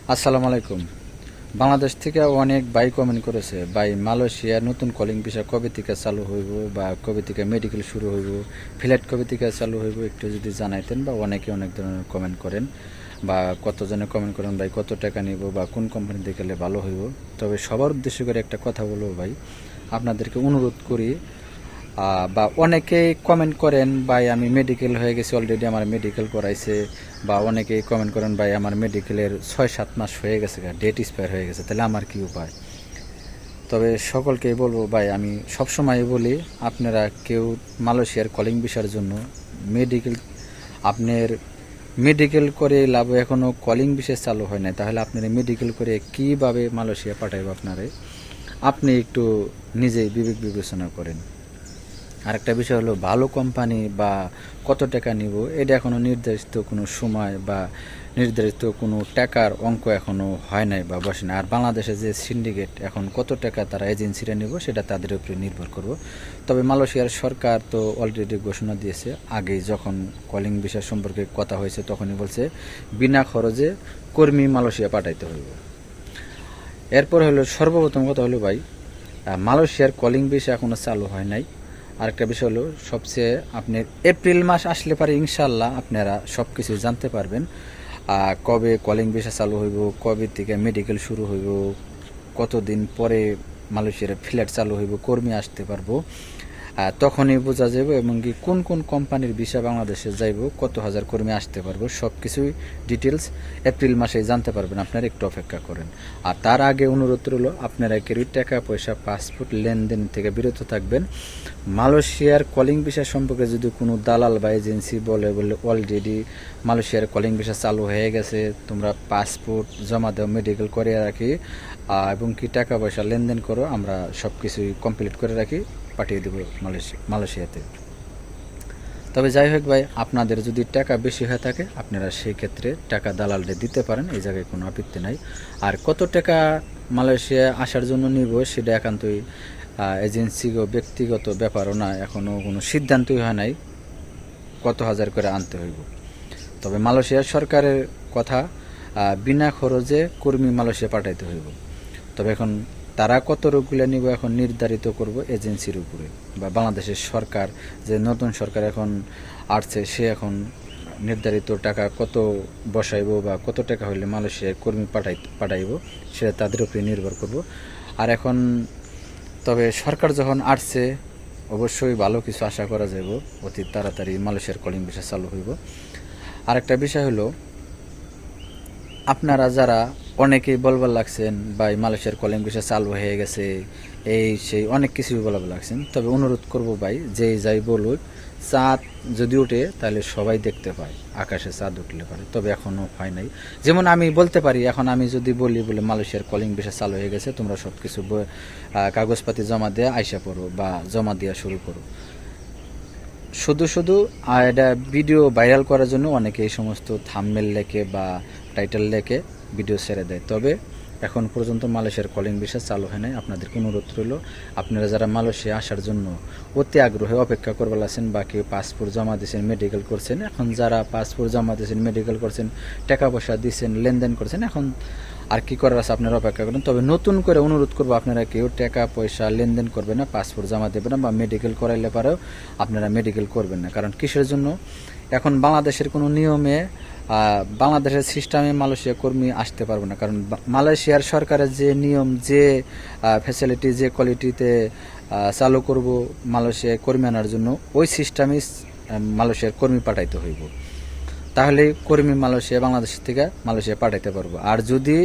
আসসালামু আলাইকুম। বাংলাদেশ থেকে অনেক ভাই কমেন্ট করেছে, ভাই মালয়েশিয়া নতুন কলিং ভিসা কবে থেকে চালু হইব বা কবে থেকে মেডিকেল শুরু হইব, ফ্লাইট কবে থেকে চালু হইব একটু যদি জানাইতেন। বা অনেকে অনেক ধরনের কমেন্ট করেন বা কতজনে কমেন্ট করেন ভাই কত টাকা নিব বা কোন কোম্পানিতে গেলে ভালো হইব। তবে সবার উদ্দেশ্য করে একটা কথা বলবো ভাই, আপনাদেরকে অনুরোধ করি বা অনেকেই কমেন্ট করেন ভাই আমি মেডিকেল হয়ে গেছি অলরেডি, আমার মেডিকেল করাইছে। বা অনেকেই কমেন্ট করেন ভাই আমার মেডিকেলের 6-7 মাস হয়ে গেছে, ডেট এক্সপায়ার হয়ে গেছে, তাহলে আমার কি উপায়। তবে সকলকেই বলবো ভাই, আমি সবসময় বলি আপনারা কেউ মালয়েশিয়ার কলিং ভিসার জন্য মেডিকেল আপনার মেডিকেল করে লাভ, এখনও কলিং ভিসা চালু হয় না, তাহলে আপনারা মেডিকেল করে কীভাবে মালয়েশিয়া পাঠাইব আপনারে, আপনি একটু নিজেই বিবেক বিবেচনা করেন। আরেকটা বিষয় হলো ভালো কোম্পানি বা কত টাকা নিব, এটা এখনও নির্ধারিত কোনো সময় বা নির্ধারিত কোনো টাকার অঙ্ক এখনও হয় নাই বা বসে না। আর বাংলাদেশে যে সিন্ডিকেট এখন কত টাকা তারা এজেন্সিরা নিব সেটা তাদের উপরে নির্ভর করব। তবে মালয়েশিয়ার সরকার তো অলরেডি ঘোষণা দিয়েছে, আগেই যখন কলিং ভিসা সম্পর্কে কথা হয়েছে তখনই বলছে বিনা খরচে কর্মী মালয়েশিয়া পাঠাইতে হইব। এরপর হলো সর্বপ্রথম কথা হলো ভাই, মালয়েশিয়ার কলিং ভিসা এখনও চালু হয় নাই। আরেকটা বিষয় হলো সবচেয়ে আপনার এপ্রিল মাস আসলে পারে ইনশাল্লাহ আপনারা সব কিছু জানতে পারবেন। কবে কলিং ভিসা চালু হইব, কবে থেকে মেডিকেল শুরু হইব, কতদিন পরে মালয়েশিয়ার ফ্ল্যাট চালু হইব, কর্মী আসতে পারবো, তখনই বোঝা যাবে। এবং কি কোন কোন কোম্পানির ভিসা বাংলাদেশে যাইব, কত হাজার কর্মী আসতে পারবো, সব কিছুই ডিটেলস এপ্রিল মাসেই জানতে পারবেন। আপনারা একটু অপেক্ষা করেন। আর তার আগে অনুরোধ রইল আপনারা কেউ টাকা পয়সা পাসপোর্ট লেনদেন থেকে বিরত থাকবেন। মালয়েশিয়ার কলিং ভিসা সম্পর্কে যদি কোনো দালাল বা এজেন্সি বলে অলরেডি মালয়েশিয়ার কলিং ভিসা চালু হয়ে গেছে, তোমরা পাসপোর্ট জমা দাও, মেডিকেল করে রাখি এবং কি টাকা পয়সা লেনদেন করো, আমরা সব কিছুই কমপ্লিট করে রাখি, পাঠিয়ে দেবো মালয়েশিয়াতে। তবে যাই হোক ভাই, আপনাদের যদি টাকা বেশি হয়ে থাকে আপনারা সেই ক্ষেত্রে টাকা দালালদের দিতে পারেন, এই জায়গায় কোনো আপত্তি নাই। আর কত টাকা মালয়েশিয়া আসার জন্য নিব সেটা একান্তই এজেন্সি ব্যক্তিগত ব্যাপারও না, এখনও কোনো সিদ্ধান্তই হয় নাই কত হাজার করে আনতে হইব। তবে মালয়েশিয়ার সরকারের কথা, বিনা খরচে কর্মী মালয়েশিয়া পাঠাইতে হইব। তবে এখন তারা কত রোগগুলো নিব এখন নির্ধারিত করব এজেন্সির উপরে, বা বাংলাদেশের সরকার যে নতুন সরকার এখন আসছে সে এখন নির্ধারিত টাকা কত বসাইব বা কত টাকা হইলে মালয়েশিয়ায় কর্মী পাঠাইব সেটা তাদের উপরে নির্ভর করব। আর এখন তবে সরকার যখন আসছে অবশ্যই ভালো কিছু আশা করা যাব, অতি তাড়াতাড়ি মালয়েশিয়ার কলিং ভিসা চালু হইব। আরেকটা বিষয় হলো আপনারা যারা অনেকেই বলবার লাগছেন ভাই মালয়েশিয়ার কলিং ভিসা চালু হয়ে গেছে, এই সেই অনেক কিছুই বলবার লাগছেন। তবে অনুরোধ করব ভাই, যে যাই বলুক, চাঁদ যদি ওঠে তাহলে সবাই দেখতে পায়, আকাশে চাঁদ উঠলে পারে, তবে এখনও হয় নাই। যেমন আমি বলতে পারি, এখন আমি যদি বলি বলে মালয়েশিয়ার কলিং ভিসা চালু হয়ে গেছে, তোমরা সব কিছু কাগজপাতি জমা দিয়ে আইসা পড়ো বা জমা দেওয়া শুরু করো, শুধু শুধু এটা ভিডিও ভাইরাল করার জন্য অনেকে এই সমস্ত থাম্বনেল লেখে বা টাইটেল লেখে ভিডিও ছেড়ে দেয়। তবে এখন পর্যন্ত মালয়েশিয়ার কলিং ভিসা চালু হয় নাই। আপনাদেরকে অনুরোধ রইল, আপনারা যারা মালয়েশিয়া আসার জন্য অতি আগ্রহে অপেক্ষা করবার আছেন বা কেউ পাসপোর্ট জমা দিয়েছেন, মেডিকেল করছেন, এখন যারা পাসপোর্ট জমা দিয়েছেন, মেডিকেল করছেন, টাকা পয়সা দিয়েছেন, লেনদেন করছেন, এখন আর কি করার আছে আপনারা অপেক্ষা করেন। তবে নতুন করে অনুরোধ করবো, আপনারা কেউ টাকা পয়সা লেনদেন করবেন না, পাসপোর্ট জমা দেবেন না, বা মেডিকেল করাইলে পারেও আপনারা মেডিকেল করবেন না। কারণ কিসের জন্য, এখন বাংলাদেশের কোনো নিয়মে বাংলাদেশের সিস্টেমে মালয়েশিয়া কর্মী আসতে পারবে না। কারণ মালয়েশিয়ার সরকারের যে নিয়ম, যে ফ্যাসিলিটি, যে কোয়ালিটিতে চালু করব মালয়েশিয়ায় কর্মী আনার জন্য, ওই সিস্টেমে মালয়েশিয়ার কর্মী পাঠাইতে হইব, তাহলে কর্মী মালয়েশিয়া বাংলাদেশ থেকে মালয়েশিয়া পাঠাইতে পারবো। আর যদি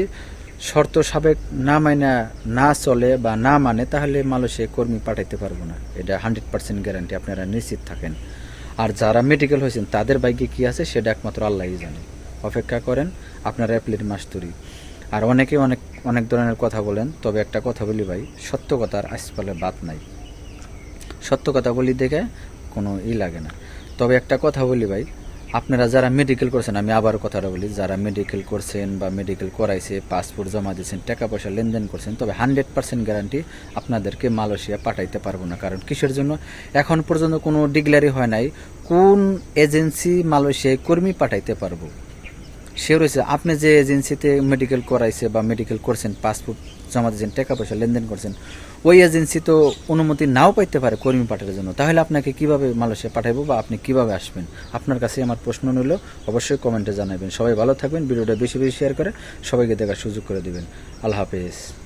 শর্ত সাবেক না মাইনা না চলে বা না মানে, তাহলে মালয়েশিয়া কর্মী পাঠাইতে পারবো না, এটা 100% গ্যারান্টি, আপনারা নিশ্চিত থাকেন। আর যারা মেডিকেল হয়েছেন তাদের ভাগ্যে কী আছে সেটা একমাত্র আল্লাহই জানে। অপেক্ষা করেন আপনারা এপ্রিল মাস ধরে। আর অনেকে অনেক অনেক ধরনের কথা বলেন, তবে একটা কথা বলি ভাই, সত্য কথার আজকালে বাদ নাই, সত্য কথা বলি দেখে কোনো লাগে না। তবে একটা কথা বলি ভাই, আপনারা যারা মেডিকেল করছেন, আমি আবার কথাটা বলি, যারা মেডিকেল করছেন বা মেডিকেল করাইছে, পাসপোর্ট জমা দিয়েছেন, টাকা পয়সা লেনদেন করছেন, তবে 100% গ্যারান্টি আপনাদেরকে মালয়েশিয়া পাঠাইতে পারবো না। কারণ কিসের জন্য, এখন পর্যন্ত কোনো ডিক্লারি হয় নাই কোন এজেন্সি মালয়েশিয়ায় কর্মী পাঠাইতে পারবো। সে রয়েছে আপনি যে এজেন্সিতে মেডিকেল করাইছে বা মেডিকেল করছেন, পাসপোর্ট জমা দিয়েছেন, টাকা পয়সা লেনদেন করছেন, ওই এজেন্সি তো অনুমতি নাও পাইতে পারে কর্মী পাঠানোর জন্য। তাহলে আপনাকে কিভাবে মালয়েশিয়া পাঠাবো বা আপনি কিভাবে আসবেন? আপনার কাছে আমার প্রশ্ন রইল, অবশ্যই কমেন্টে জানাবেন। সবাই ভালো থাকবেন, ভিডিওটা বেশি বেশি শেয়ার করে সবাইকে দেখার সুযোগ করে দিবেন। আল্লাহ হাফেজ।